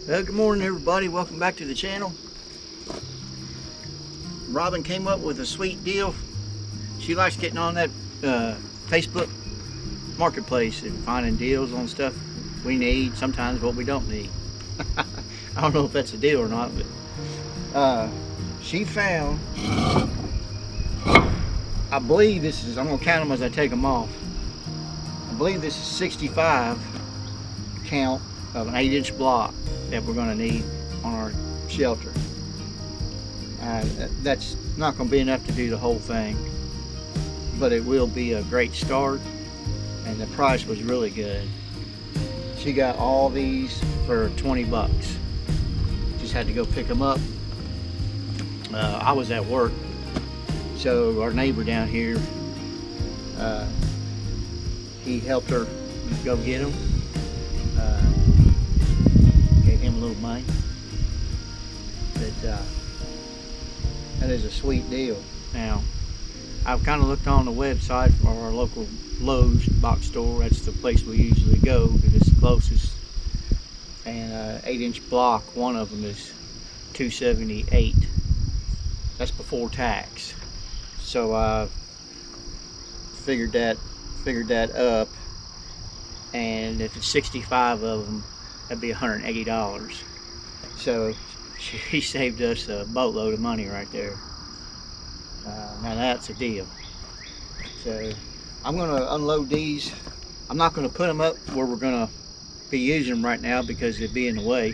Well, good morning everybody, welcome back to the channel. Robin came up with a sweet deal. She likes getting on that Facebook marketplace and finding deals on stuff we need, sometimes what we don't need. I don't know if that's a deal or not, but she found, I believe this is, I'm going to count them as I take them off. I believe this is 65 count of an 8-inch block that we're going to need on our shelter. That's not going to be enough to do the whole thing, but it will be a great start, and the price was really good. She got all these for 20 bucks. Just had to go pick them up. I was at work, so our neighbor down here, he helped her go get them. Gave him a little money. But that is a sweet deal. Now, I've kind of looked on the website for our local Lowe's box store. That's the place we usually go because it's the closest. And 8-inch block, one of them is $278. That's before tax. So I figured that up, and if it's 65 of them, that'd be $180. So she saved us a boatload of money right there. Now that's a deal. So I'm going to unload these. I'm not going to put them up where we're going to be using them right now because they'd be in the way.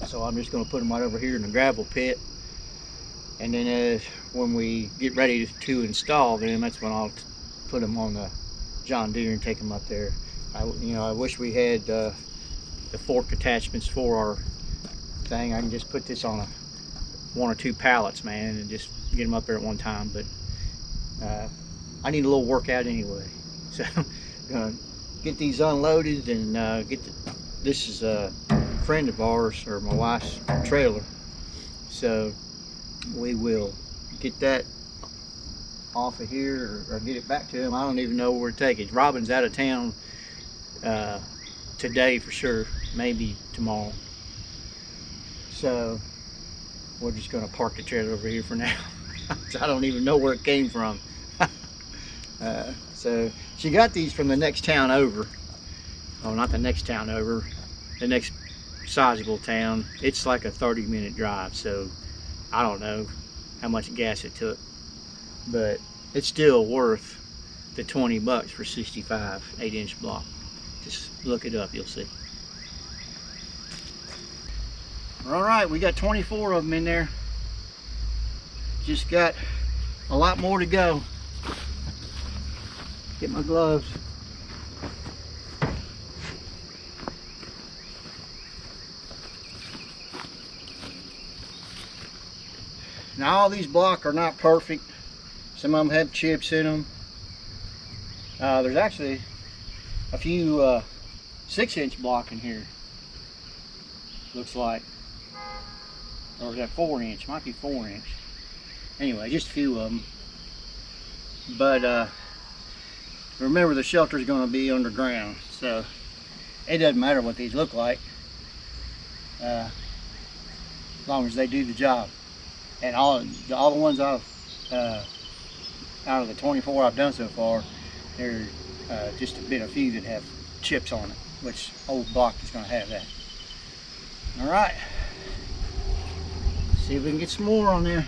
So I'm just going to put them right over here in the gravel pit. And then when we get ready to install them, that's when I'll put them on the John Deere and take them up there. I wish we had the fork attachments for our thing. I can just put this on one or two pallets, man, and just get them up there at one time. But I need a little workout anyway, so I'm gonna get these unloaded and this is a friend of ours, or my wife's trailer, so we will get that off of here or get it back to him. I don't even know where to take it. Robin's out of town today for sure, maybe tomorrow, so we're just going to park the trailer over here for now. I don't even know where it came from. So she got these from the next town over. Oh, not the next town over, the next sizable town. It's like a 30-minute drive, so I don't know how much gas it took, but it's still worth the 20 bucks for 65 8-inch block. Just look it up, you'll see. All right, we got 24 of them in there. Just got a lot more to go. Get my gloves. Now all these blocks are not perfect. Some of them have chips in them. There's actually a few 6-inch block in here. Looks like. Or is that 4-inch? Might be 4-inch. Anyway, just a few of them. But remember, the shelter is going to be underground, so it doesn't matter what these look like, as long as they do the job. And all the ones I've out of the 24 I've done so far, there's just been a few that have chips on it, which old block is going to have that. All right. See if we can get some more on there.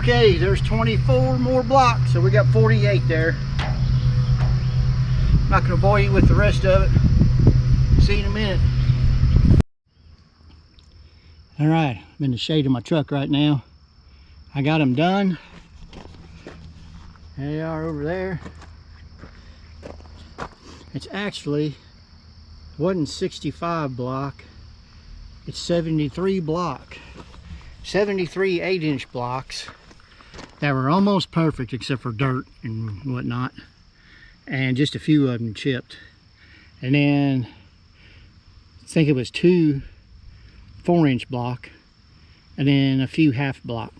Okay, there's 24 more blocks, so we got 48 there. I'm not gonna bore you with the rest of it. See you in a minute. All right, I'm in the shade of my truck right now. I got them done. There they are over there. It's actually, wasn't 65 block, it's 73 block. 73 8-inch blocks that were almost perfect except for dirt and whatnot, and just a few of them chipped. And then I think it was 2 4-inch block, and then a few half block,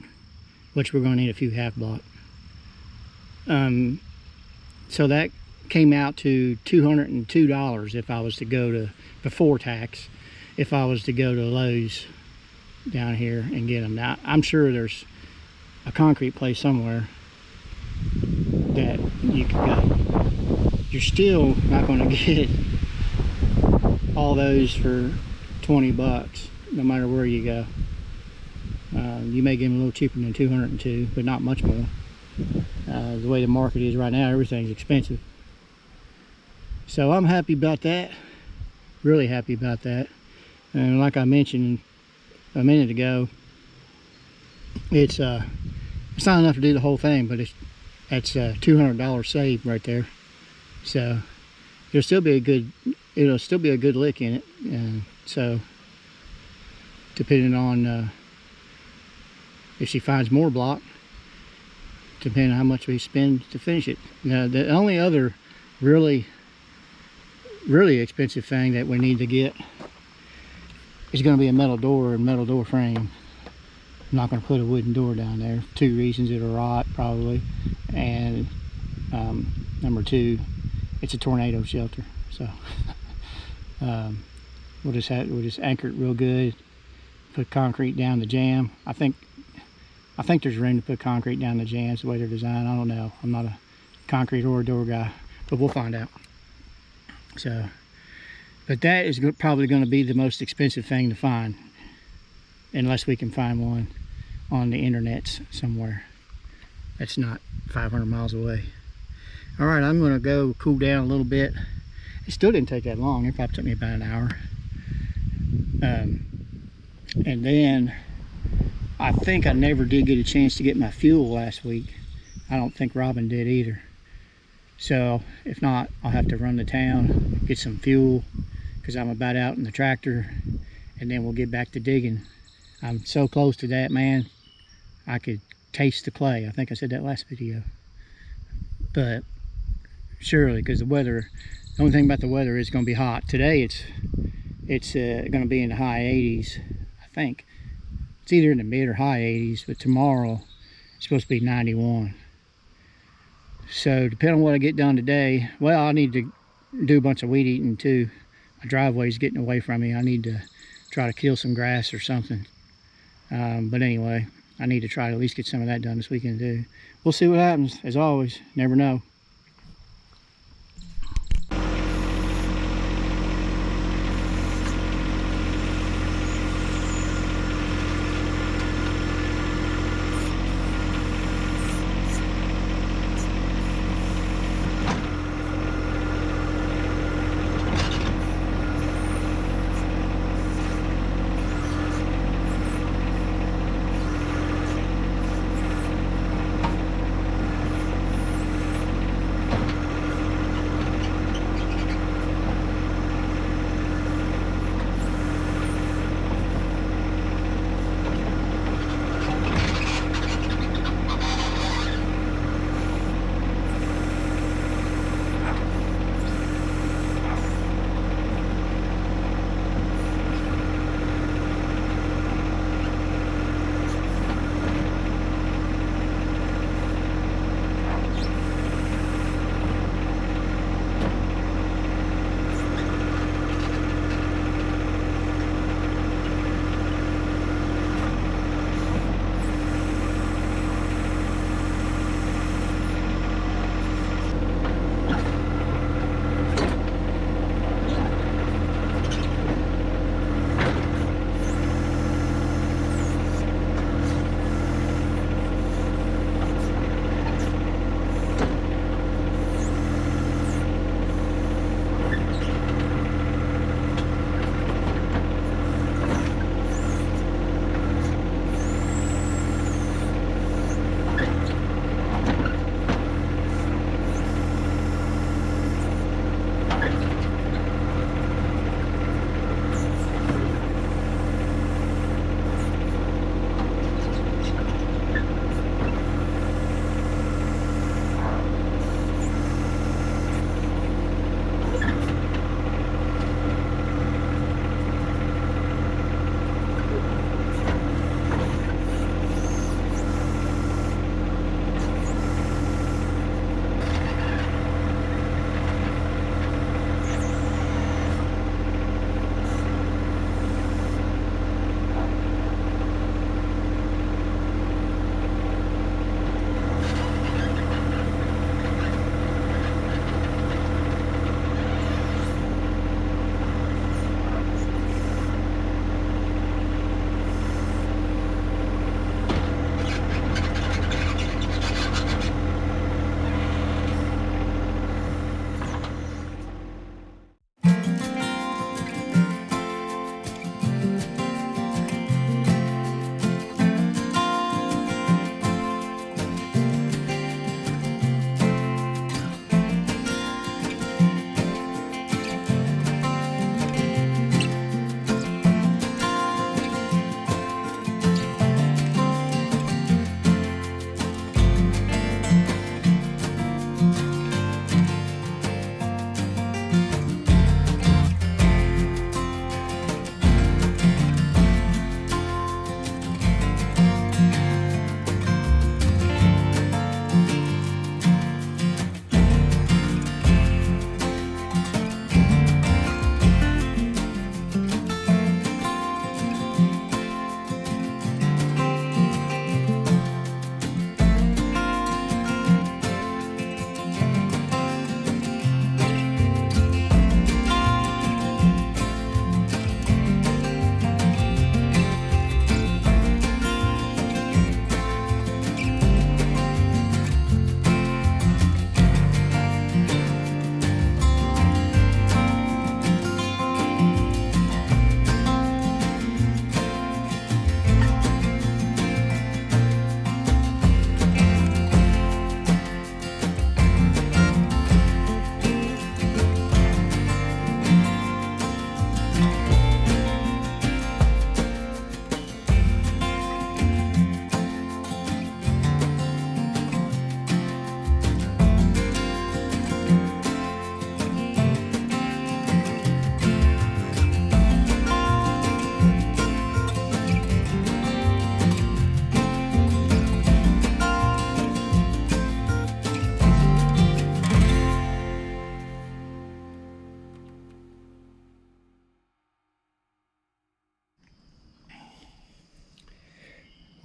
which we're going to need a few half block. So that came out to $202 if I was to go to, before tax, if I was to go to Lowe's down here and get them. Now I'm sure there's a concrete place somewhere that you can go. You're still not going to get all those for 20 bucks no matter where you go. You may get them a little cheaper than 202, but not much more. The way the market is right now, everything's expensive. So I'm happy about that, really happy about that. And like I mentioned a minute ago, it's not enough to do the whole thing, but that's $200 saved right there. So it'll still be a good lick in it. And so depending on if she finds more block, depending on how much we spend to finish it. Now the only other really expensive thing that we need to get is going to be a metal door and metal door frame. I'm not going to put a wooden door down there. 2 reasons: it'll rot probably, and number 2, it's a tornado shelter. So we'll just anchor it real good, put concrete down the jamb. I think there's room to put concrete down the jambs the way they're designed. I don't know, I'm not a concrete or a door guy, but we'll find out. So, but that is probably going to be the most expensive thing to find, unless we can find one on the internet somewhere that's not 500 miles away. All right, I'm going to go cool down a little bit. It still didn't take that long. It probably took me about an hour. And then I think I never did get a chance to get my fuel last week. I don't think Robin did either. So if not, I'll have to run to town, get some fuel, because I'm about out in the tractor, and then we'll get back to digging. I'm so close to that, man. I could taste the clay. I think I said that last video. But surely, because the weather, the only thing about the weather is going to be hot. Today it's going to be in the high 80s, I think. It's either in the mid or high 80s, but tomorrow it's supposed to be 91. So depending on what I get done today, well, I need to do a bunch of weed eating too. My driveway's getting away from me. I need to try to kill some grass or something. But anyway, I need to try to at least get some of that done this weekend too. We'll see what happens. As always, never know.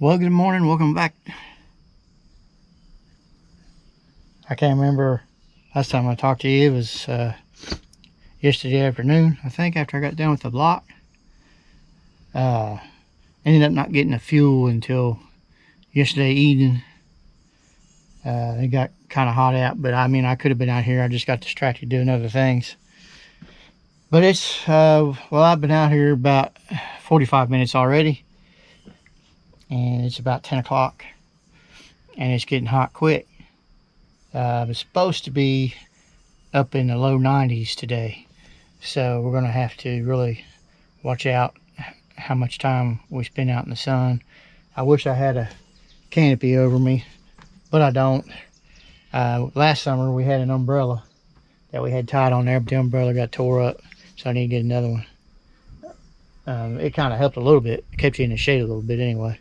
Well, good morning. Welcome back. I can't remember last time I talked to you. It was yesterday afternoon, I think, after I got done with the block. Ended up not getting the fuel until yesterday evening. It got kind of hot out, but I mean, I could have been out here. I just got distracted doing other things. But it's, well, I've been out here about 45 minutes already. And it's about 10 o'clock. And it's getting hot quick. It's supposed to be up in the low 90s today. So we're going to have to really watch out how much time we spend out in the sun. I wish I had a canopy over me, but I don't. Last summer we had an umbrella that we had tied on there, but the umbrella got tore up, so I need to get another one. It kind of helped a little bit. It kept you in the shade a little bit anyway.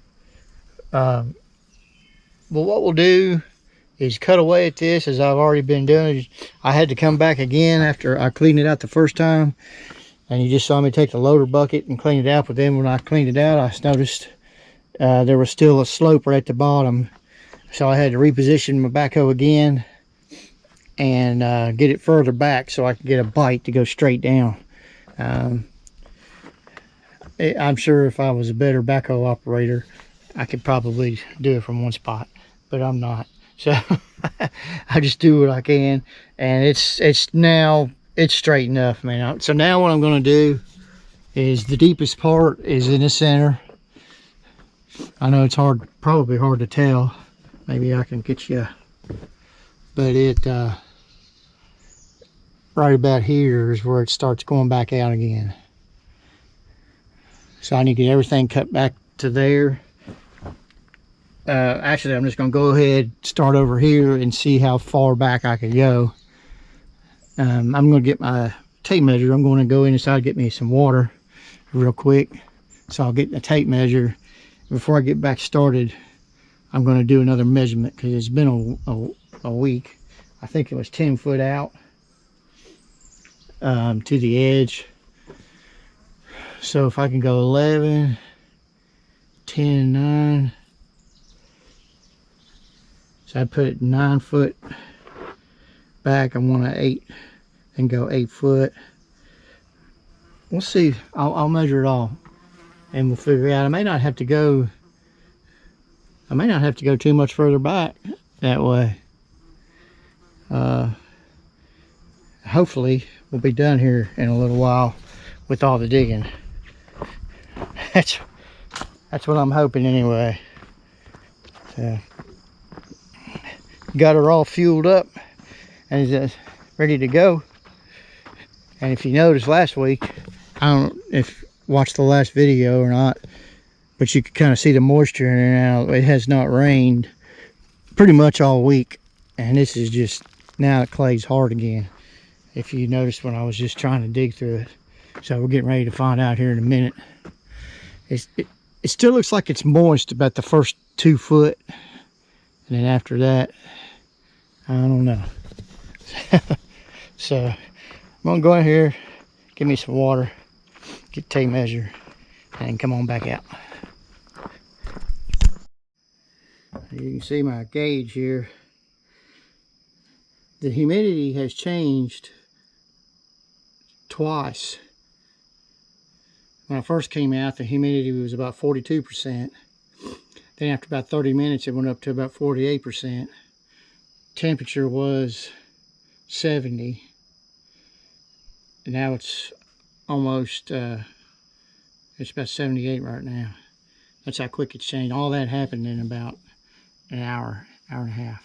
But what we'll do is cut away at this, as I've already been doing. I had to come back again after I cleaned it out the first time, and you just saw me take the loader bucket and clean it out. But then when I cleaned it out, I noticed there was still a slope right at the bottom, so I had to reposition my backhoe again and get it further back so I could get a bite to go straight down. I'm sure if I was a better backhoe operator, I could probably do it from one spot, but I'm not. So I just do what I can, and it's straight enough, man. So now what I'm going to do is, the deepest part is in the center. I know it's probably hard to tell. Maybe I can get you, but it right about here is where it starts going back out again. So I need to get everything cut back to there. Actually, I'm just going to go ahead, start over here, and see how far back I can go. I'm going to get my tape measure. I'm going to go inside and get me some water real quick. So I'll get the tape measure. Before I get back started, I'm going to do another measurement, because it's been a week. I think it was 10 foot out to the edge. So if I can go 11, 10, 9. So I put it 9 foot back. I want to 8 and go 8 foot. We'll see. I'll measure it all, and we'll figure it out. I may not have to go too much further back that way. Hopefully we'll be done here in a little while with all the digging. That's what I'm hoping anyway. So, got her all fueled up and is ready to go. And if you noticed last week, I don't know if you watched the last video or not, but you could kind of see the moisture in there now. It has not rained pretty much all week, and this is just, now the clay's hard again, if you noticed when I was just trying to dig through it. So we're getting ready to find out here in a minute. It still looks like it's moist about the first 2 foot, and then after that, I don't know. So I'm gonna go in here, give me some water, get the tape measure, and come on back out. You can see my gauge here. The humidity has changed twice. When I first came out, the humidity was about 42%. Then after about 30 minutes, it went up to about 48%. Temperature was 70. And now it's almost, it's about 78 right now. That's how quick it's changed. All that happened in about an hour and a half.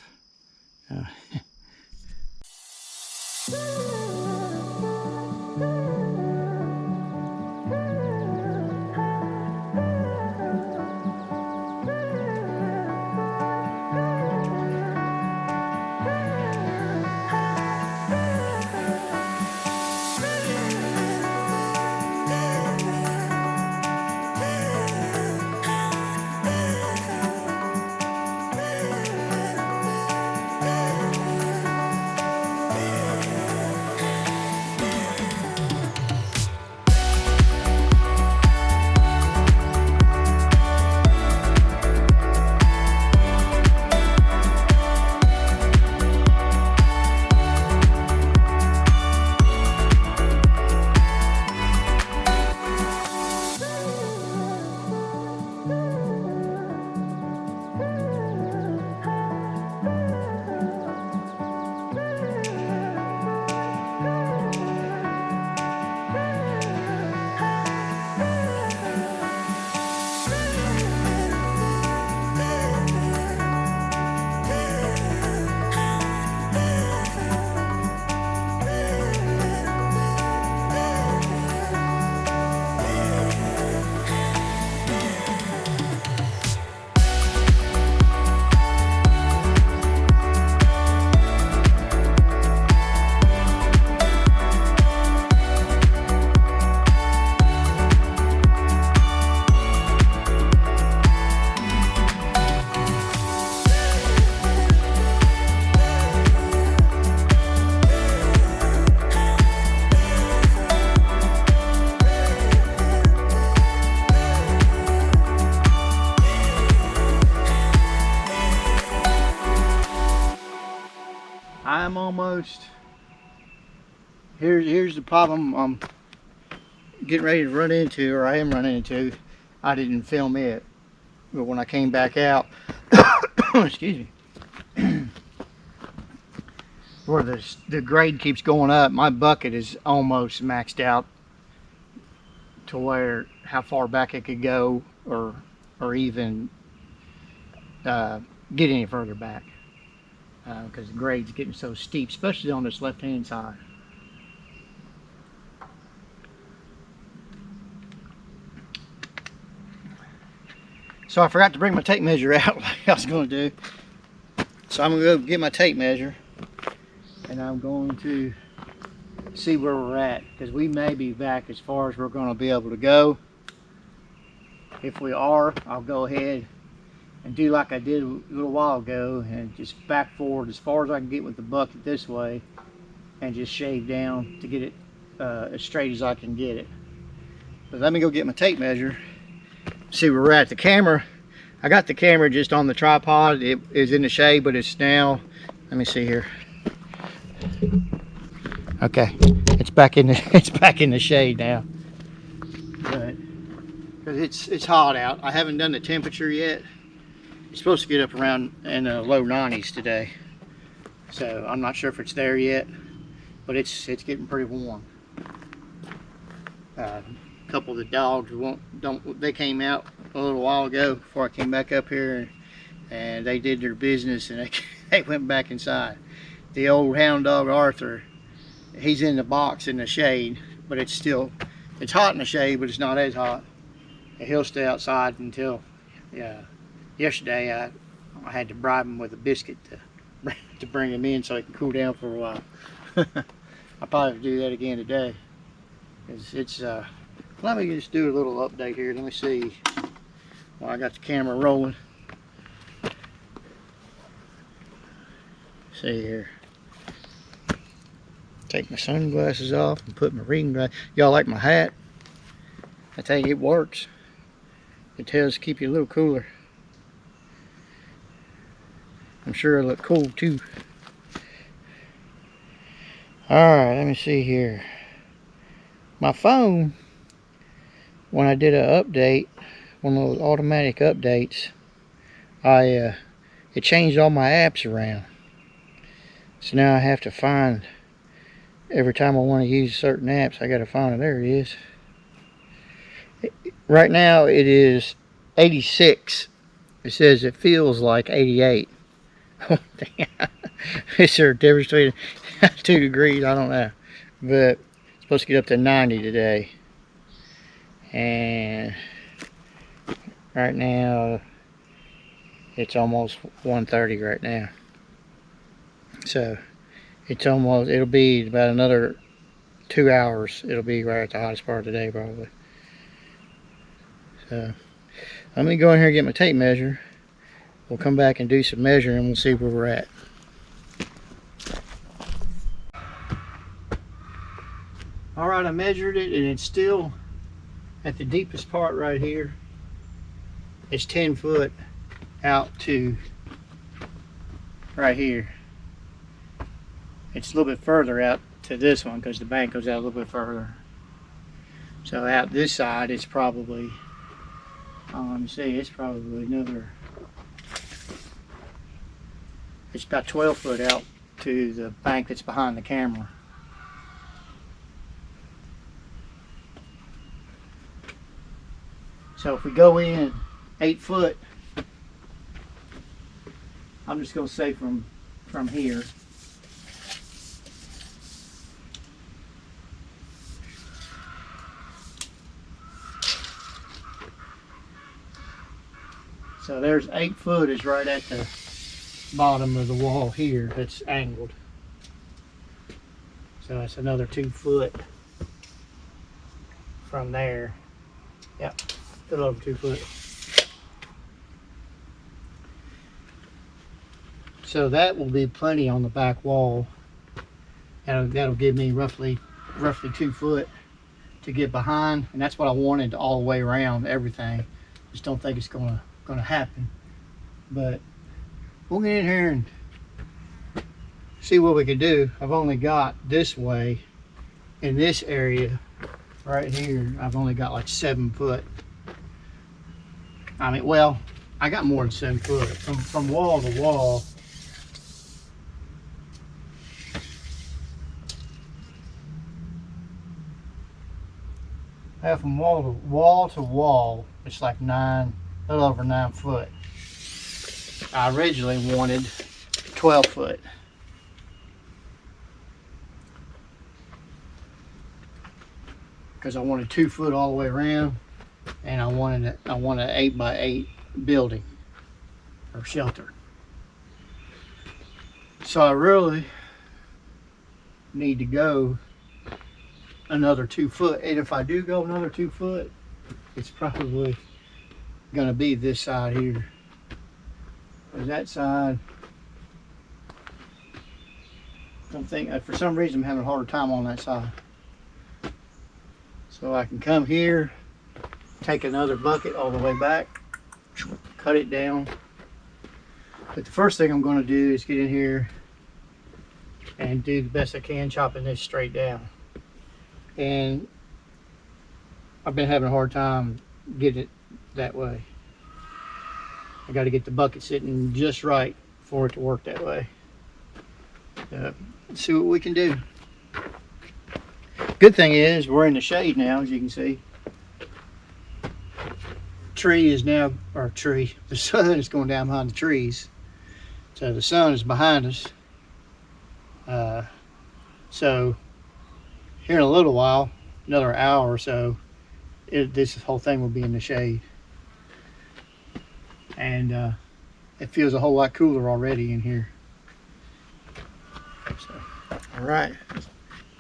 I'm almost, here's the problem I'm getting ready to run into, or I am running into. I didn't film it, but when I came back out, excuse me, where the grade keeps going up, my bucket is almost maxed out to where how far back it could go, or even get any further back, because the grade's getting so steep, especially on this left-hand side. So I forgot to bring my tape measure out like I was going to do. So I'm going to go get my tape measure, and I'm going to see where we're at, because we may be back as far as we're going to be able to go. If we are, I'll go ahead and do like I did a little while ago and just back forward as far as I can get with the bucket this way, and just shave down to get it as straight as I can get it. But let me go get my tape measure, see where we're at. The camera, I got the camera just on the tripod. It is in the shade, but it's now, let me see here. Okay, it's back in the shade now. But because it's hot out, I haven't done the temperature yet. It's supposed to get up around in the low 90s today, so I'm not sure if it's there yet, but it's getting pretty warm. A couple of the dogs they came out a little while ago before I came back up here, and they did their business, and they went back inside. The old hound dog Arthur, he's in the box in the shade, but it's hot in the shade, but it's not as hot. And he'll stay outside until, yesterday I had to bribe him with a biscuit to bring him in so he can cool down for a while. I'll probably do that again today. Let me just do a little update here. Let me see. Well, I got the camera rolling. See here. Take my sunglasses off and put my reading glasses. Y'all like my hat? I tell you, it works. It tells to keep you a little cooler. I'm sure it'll look cool too. Alright, let me see here. My phone, when I did an update, one of those automatic updates, it changed all my apps around. So now I have to find, every time I want to use certain apps, I got to find it. There it is. Right now it is 86. It says it feels like 88. Oh, damn. Is there a difference between 2 degrees? I don't know. But it's supposed to get up to 90 today. And right now it's almost 1:30 right now. So it'll be about another 2 hours. It'll be right at the hottest part of the day probably. So let me go in here and get my tape measure. We'll come back and do some measuring and we'll see where we're at. Alright, I measured it and it's still at the deepest part right here. It's 10 foot out to right here. It's a little bit further out to this one because the bank goes out a little bit further. So out this side it's probably, let me see, it's probably another, it's about 12 foot out to the bank that's behind the camera. So if we go in 8 foot, I'm just going to say from here. So there's 8 foot is right at the bottom of the wall here that's angled. So it's another 2 foot from there. Yep, a little over 2 foot. So that will be plenty on the back wall. That'll give me roughly 2 foot to get behind, and that's what I wanted all the way around everything. Just don't think it's gonna happen, but we'll get in here and see what we can do. I've only got this way in this area right here. I've only got like 7 foot. I mean, well, I got more than 7 foot from wall to wall. From wall to wall, it's like a little over 9 foot. I originally wanted 12 foot. Because I wanted 2 foot all the way around, and I wanted an 8x8 building or shelter. So I really need to go another 2 foot, and if I do go another 2 foot, it's probably going to be this side here. Because that side, I think for some reason I'm having a harder time on that side. So I can come here, take another bucket all the way back, cut it down. But the first thing I'm going to do is get in here and do the best I can chopping this straight down. And I've been having a hard time getting it that way. I got to get the bucket sitting just right for it to work that way. Let's see what we can do. Good thing is we're in the shade now, as you can see. The sun is going down behind the trees. So the sun is behind us. So here in a little while, another hour or so, this whole thing will be in the shade. And it feels a whole lot cooler already in here. So, all right,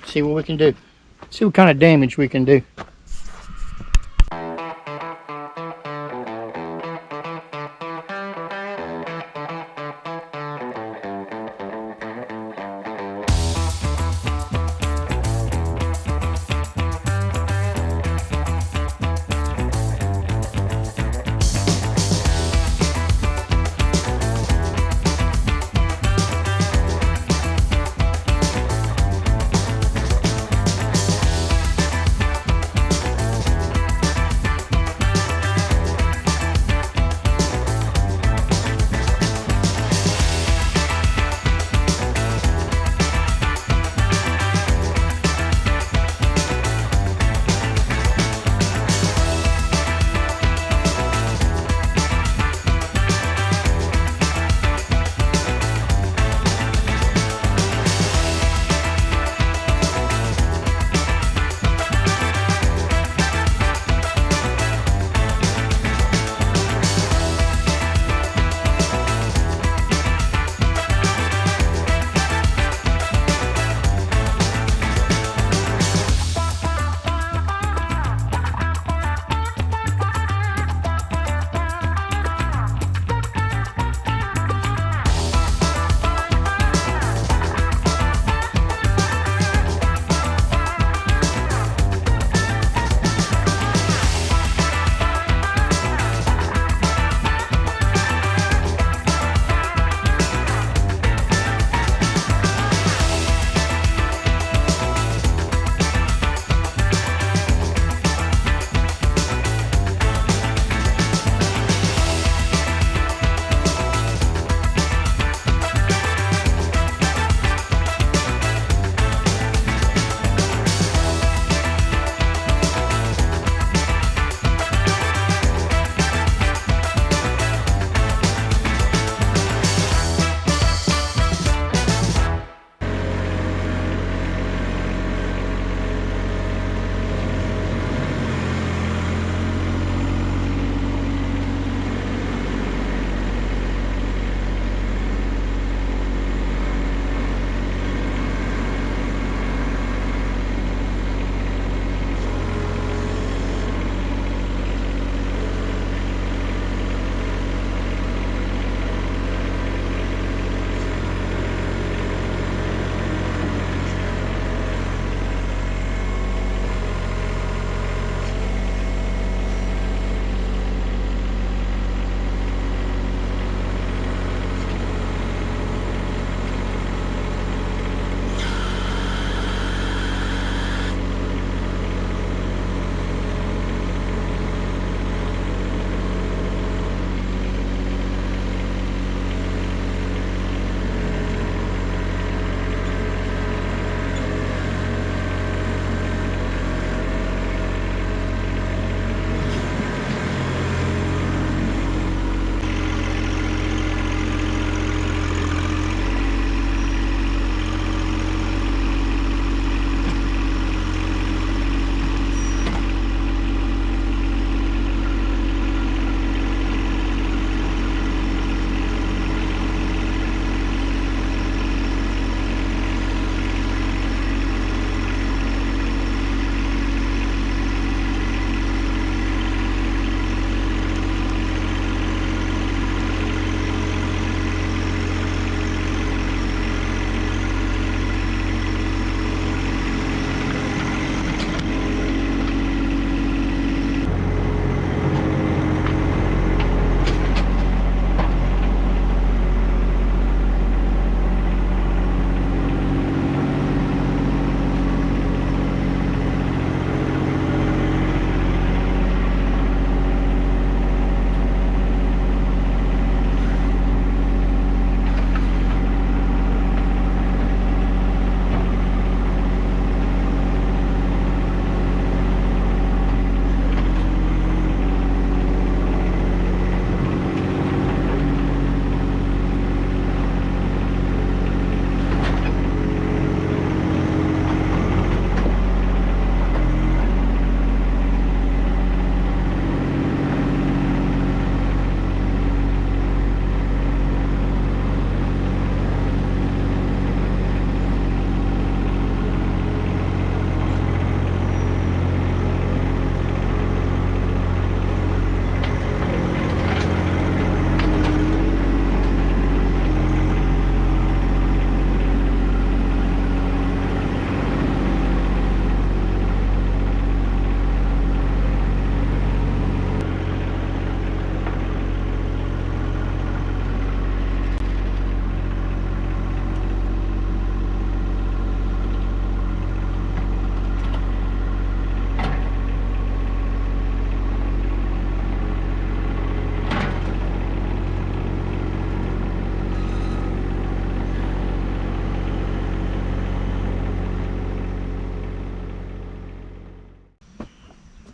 see what we can do. See what kind of damage we can do.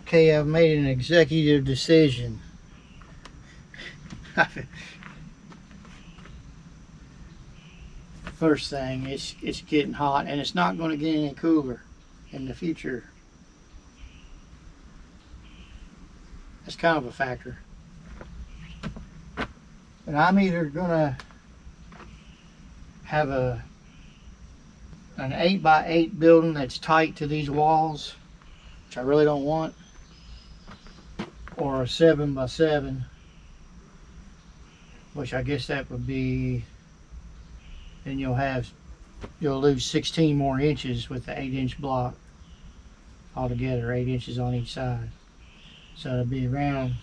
Okay, I've made an executive decision. First thing, it's getting hot, and it's not going to get any cooler in the future. That's kind of a factor. But I'm either going to have an 8x8 building that's tight to these walls, which I really don't want, or a 7x7, which I guess that would be, then you'll lose 16 more inches with the 8-inch block altogether, 8 inches on each side. So it'll be around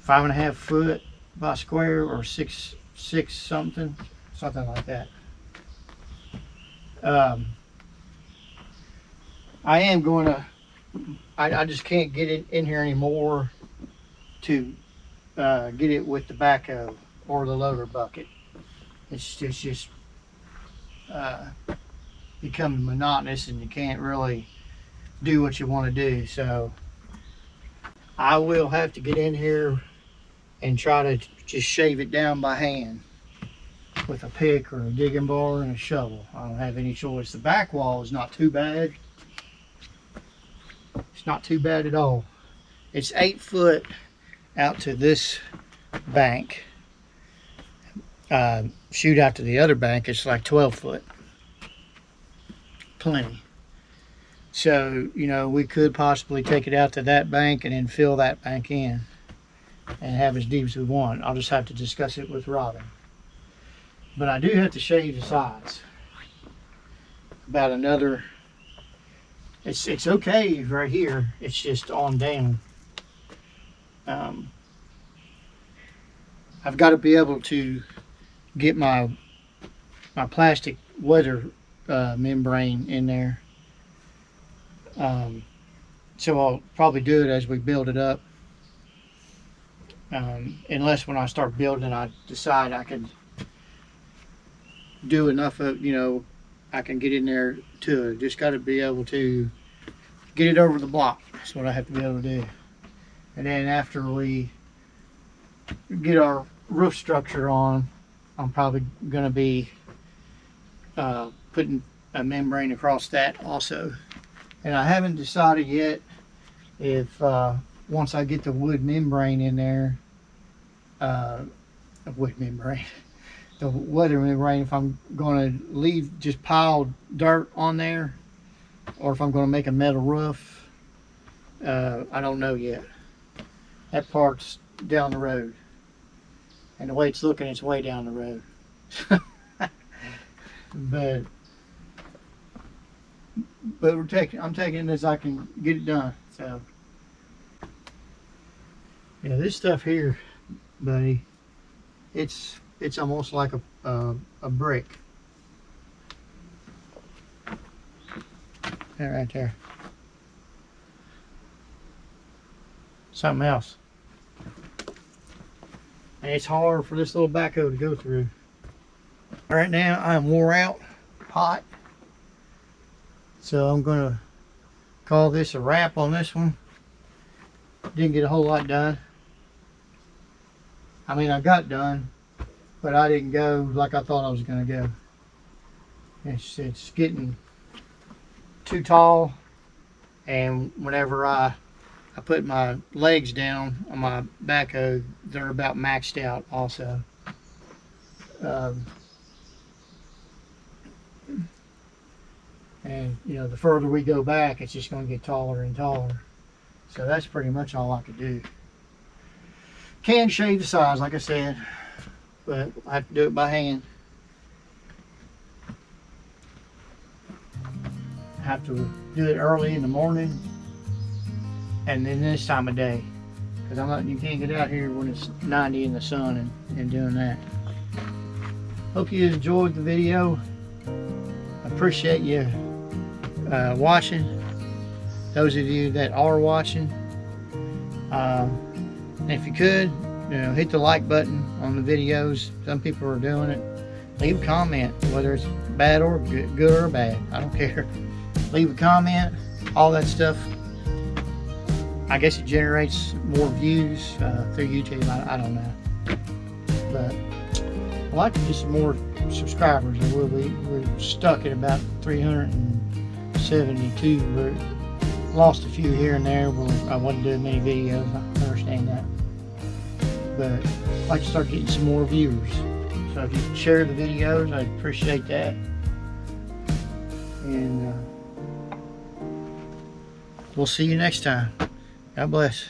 5.5 foot by square, or six something like that. I am going to, I just can't get it in here anymore to get it with the backhoe or the loader bucket. It's just becoming monotonous, and you can't really do what you want to do. So I will have to get in here and try to just shave it down by hand with a pick or a digging bar and a shovel. I don't have any choice. The back wall is not too bad. It's not too bad at all. It's 8 foot out to this bank. Shoot out to the other bank, it's like 12 foot. Plenty. So, you know, we could possibly take it out to that bank and then fill that bank in and have as deep as we want. I'll just have to discuss it with Robin. But I do have to shave the sides. About another, it's okay right here. It's just on down. I've got to be able to get my plastic weather membrane in there. So I'll probably do it as we build it up. Unless when I start building, I decide I can do enough of, you know, I can get in there to it. Just got to be able to get it over the block. That's what I have to be able to do. And then after we get our roof structure on, I'm probably going to be putting a membrane across that also. And I haven't decided yet if once I get the wood membrane in there, the weather membrane, if I'm going to leave just piled dirt on there, or if I'm going to make a metal roof. I don't know yet. That part's down the road, and the way it's looking, it's way down the road. but I'm taking it as I can get it done. So yeah, this stuff here, buddy, it's almost like a brick. That right there. Something else. And it's hard for this little backhoe to go through. Right now I'm wore out, hot. So I'm gonna call this a wrap on this one. Didn't get a whole lot done. I mean, I got done, but I didn't go like I thought I was gonna go. It's getting too tall, and whenever I put my legs down on my backhoe, they're about maxed out also. And you know, the further we go back, it's just going to get taller and taller. So that's pretty much all I could do. Can shave the sides, like I said, but I have to do it by hand. I have to do it early in the morning, and then this time of day, because you can't get out here when it's 90 in the sun and doing that. Hope you enjoyed the video. I appreciate you watching. Those of you that are watching, if you could, you know, hit the like button on the videos. Some people are doing it. Leave a comment, whether it's bad or good or bad. I don't care. Leave a comment. All that stuff I guess it generates more views through YouTube. I don't know, but I'd like to get some more subscribers. We're stuck at about 372. We're lost a few here and there where I wasn't doing many videos. I understand that, but I'd like to start getting some more viewers. So if you could share the videos, I'd appreciate that. And we'll see you next time. God bless.